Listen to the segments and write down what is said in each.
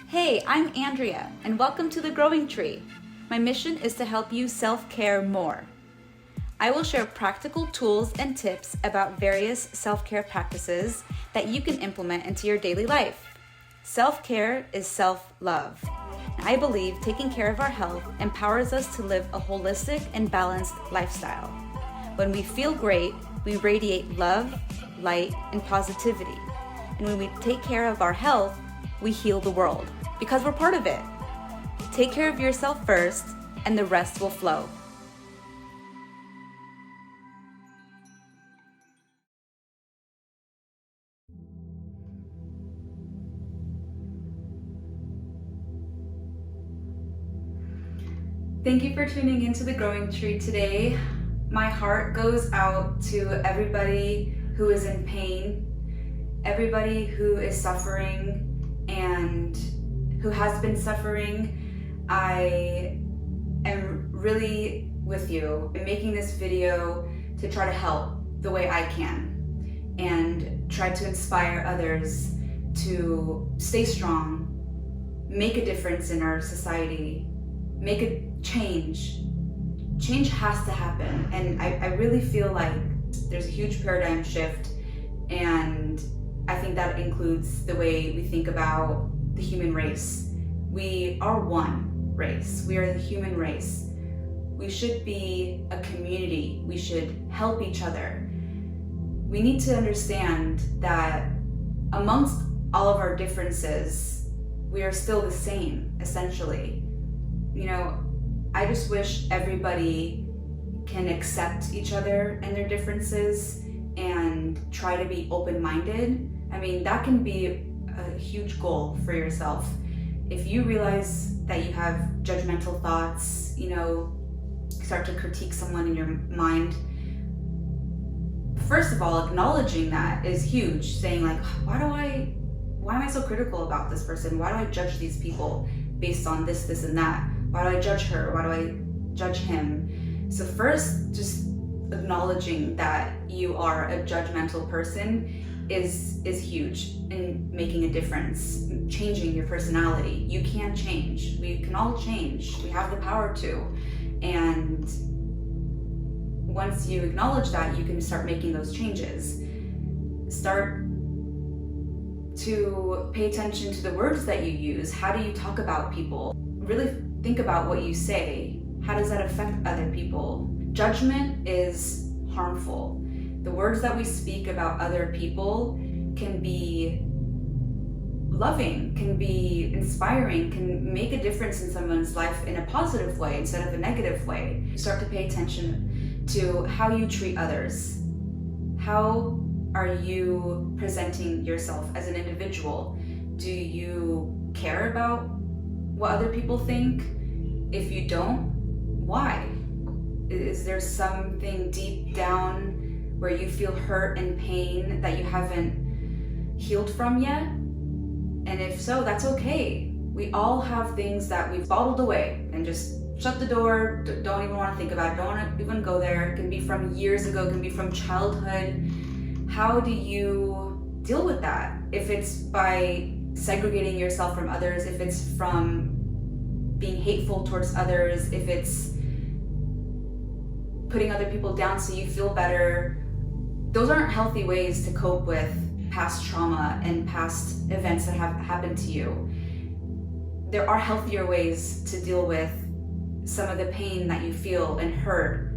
Hey, I'm Andrea, and welcome to The Growing Tree. My mission is to help you self-care more. I will share practical tools and tips about various self-care practices that you can implement into your daily life. Self-care is self-love. I believe taking care of our health empowers us to live a holistic and balanced lifestyle. When we feel great, we radiate love, light, and positivity. And when we take care of our health, we heal the world because we're part of it. Take care of yourself first, and the rest will flow. Thank you for tuning into The Growing Tree today. My heart goes out to everybody who is in pain, everybody who is suffering and who has been suffering. I am really with you in making this video to try to help the way I can and try to inspire others to stay strong, make a difference in our society, make a change. Change has to happen, and I really feel like there's a huge paradigm shift, and I think that includes the way we think about the human race. We are one race. We are the human race. We should be a community. We should help each other. We need to understand that amongst all of our differences, we are still the same, essentially. You know, I just wish everybody can accept each other and their differences and try to be open-minded. I mean, that can be a huge goal for yourself. If you realize that you have judgmental thoughts, you know, start to critique someone in your mind, first of all, acknowledging that is huge. Saying like, why am I so critical about this person? Why do I judge these people based on this, this, and that? Why do I judge her? Why do I judge him? So first, just acknowledging that you are a judgmental person is huge in making a difference, changing your personality. You can change. We can all change. We have the power to. And once you acknowledge that, you can start making those changes. Start to pay attention to the words that you use. How do you talk about people? Really think about what you say. How does that affect other people? Judgment is harmful. The words that we speak about other people can be loving, can be inspiring, can make a difference in someone's life in a positive way instead of a negative way. Start to pay attention to how you treat others. How are you presenting yourself as an individual? Do you care about what other people think? If you don't, why? Is there something deep down where you feel hurt and pain that you haven't healed from yet? And if so, that's okay. We all have things that we've bottled away and just shut the door, don't even want to think about it, don't want to even go there. It can be from years ago, it can be from childhood. How do you deal with that? If it's by segregating yourself from others, if it's from being hateful towards others, if it's putting other people down so you feel better, those aren't healthy ways to cope with past trauma and past events that have happened to you. There are healthier ways to deal with some of the pain that you feel and hurt.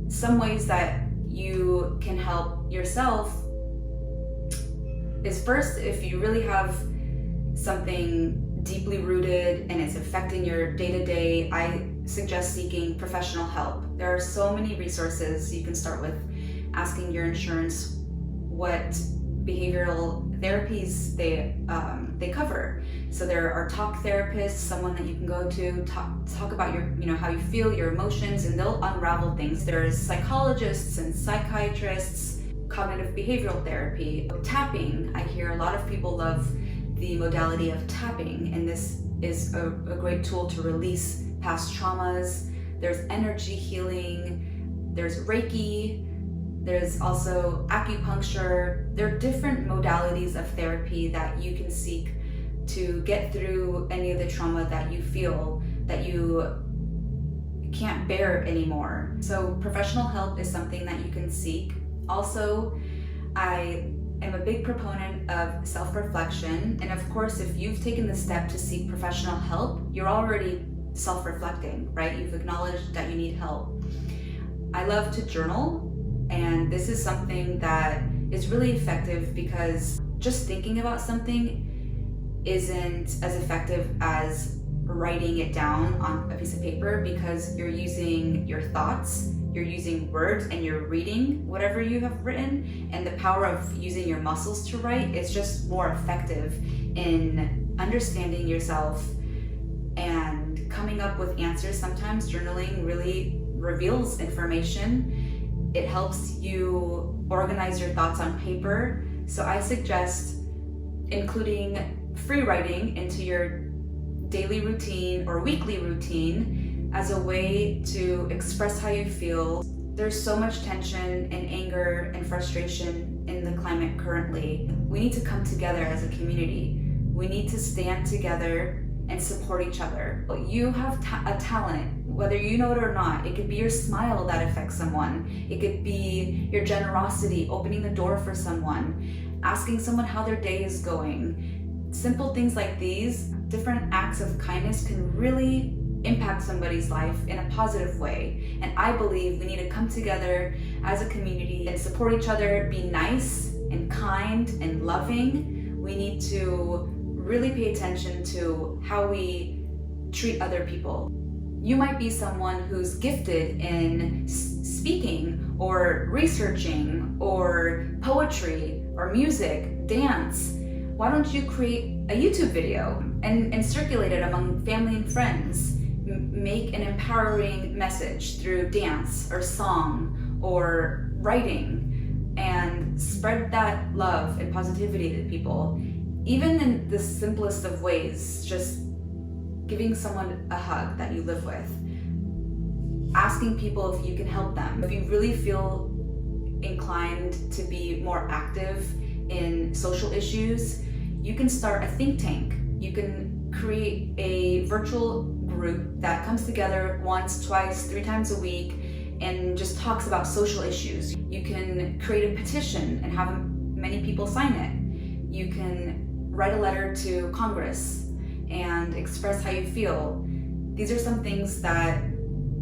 Some ways that you can help yourself is first, if you really have something deeply rooted and it's affecting your day-to-day, I suggest seeking professional help. There are so many resources. You can start with asking your insurance what behavioral therapies they cover. So there are talk therapists, someone that you can go to, talk about your, how you feel, your emotions, and they'll unravel things. There's psychologists and psychiatrists, cognitive behavioral therapy, tapping. I hear a lot of people love the modality of tapping, and this is a great tool to release past traumas. There's energy healing, there's Reiki, there's also acupuncture. There are different modalities of therapy that you can seek to get through any of the trauma that you feel that you can't bear anymore. So professional help is something that you can seek. Also, I am a big proponent of self-reflection, and of course, if you've taken the step to seek professional help, you're already self-reflecting, right? You've acknowledged that you need help. I love to journal, and this is something that is really effective because just thinking about something isn't as effective as writing it down on a piece of paper, because you're using your thoughts, you're using words, and you're reading whatever you have written, and the power of using your muscles to write is just more effective in understanding yourself and coming up with answers. Sometimes journaling really reveals information. It helps you organize your thoughts on paper. So I suggest including free writing into your daily routine or weekly routine as a way to express how you feel. There's so much tension and anger and frustration in the climate currently. We need to come together as a community. We need to stand together and support each other. You have a talent, whether you know it or not. It could be your smile that affects someone. It could be your generosity, opening the door for someone, asking someone how their day is going. Simple things like these, different acts of kindness can really impact somebody's life in a positive way. And I believe we need to come together as a community and support each other, be nice and kind and loving. We need to really pay attention to how we treat other people. You might be someone who's gifted in speaking or researching or poetry or music, dance. Why don't you create a YouTube video and circulate it among family and friends? Make an empowering message through dance or song or writing, and spread that love and positivity to people. Even in the simplest of ways, just giving someone a hug that you live with, asking people if you can help them. If you really feel inclined to be more active in social issues, you can start a think tank. You can create a virtual group that comes together once, twice, 3 times a week and just talks about social issues. You can create a petition and have many people sign it. You can write a letter to Congress and express how you feel. These are some things that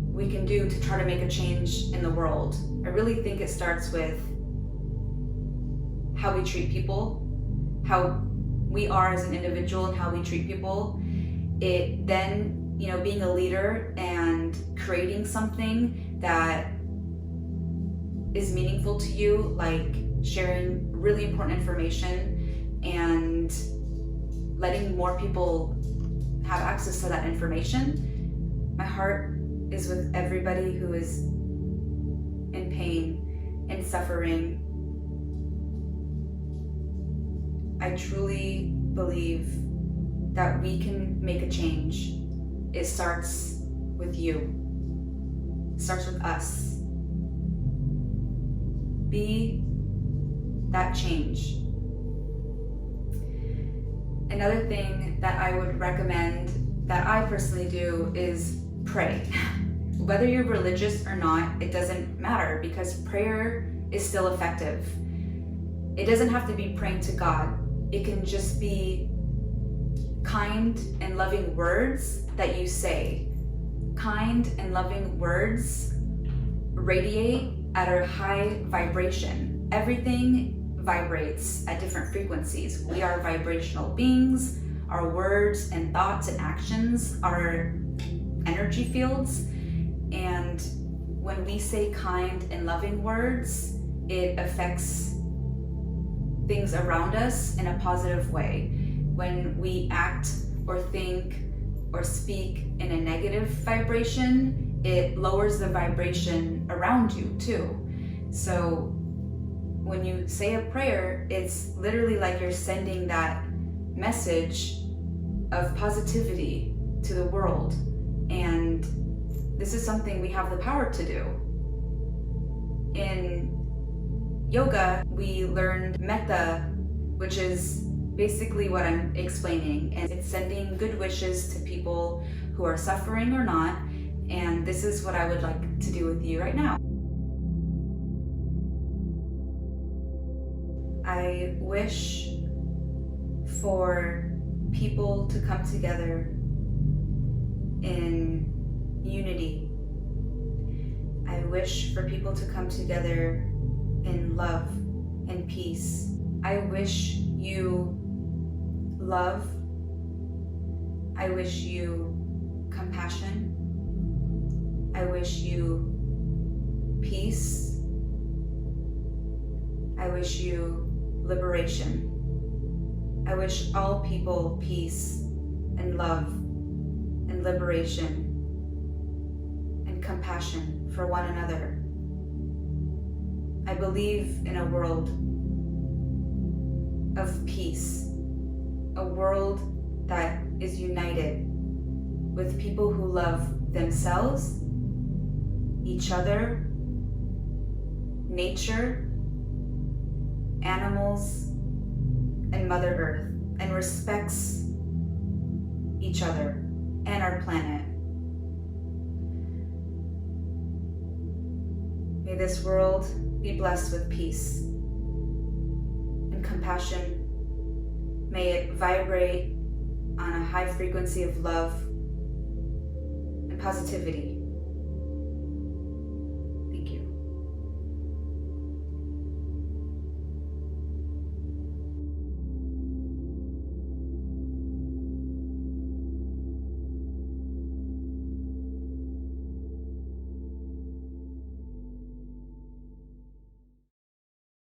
we can do to try to make a change in the world. I really think it starts with how we treat people, how we are as an individual and how we treat people. It then, being a leader and creating something that is meaningful to you, like sharing really important information and letting more people have access to that information. My heart is with everybody who is in pain and suffering. I truly believe that we can make a change. It starts with you. It starts with us. Be that change. Another thing that I would recommend that I personally do is pray. Whether you're religious or not, it doesn't matter, because prayer is still effective. It doesn't have to be praying to God. It can just be kind and loving words that you say. Kind and loving words radiate at a high vibration. Everything vibrates at different frequencies. We are vibrational beings. Our words and thoughts and actions are energy fields. And when we say kind and loving words, it affects things around us in a positive way. When we act or think or speak in a negative vibration, it lowers the vibration around you too. So when you say a prayer, it's literally like you're sending that message of positivity to the world. And this is something we have the power to do. In yoga, we learned metta, which is basically what I'm explaining, and it's sending good wishes to people who are suffering or not, and this is what I would like to do with you right now. I wish for people to come together in unity. I wish for people to come together in love and peace. I wish you love. I wish you compassion. I wish you peace. I wish you liberation. I wish all people peace and love and liberation and compassion for one another. I believe in a world of peace, a world that is united with people who love themselves, each other, nature, animals, and Mother Earth, and respects each other and our planet. May this world be blessed with peace and compassion. May it vibrate on a high frequency of love and positivity.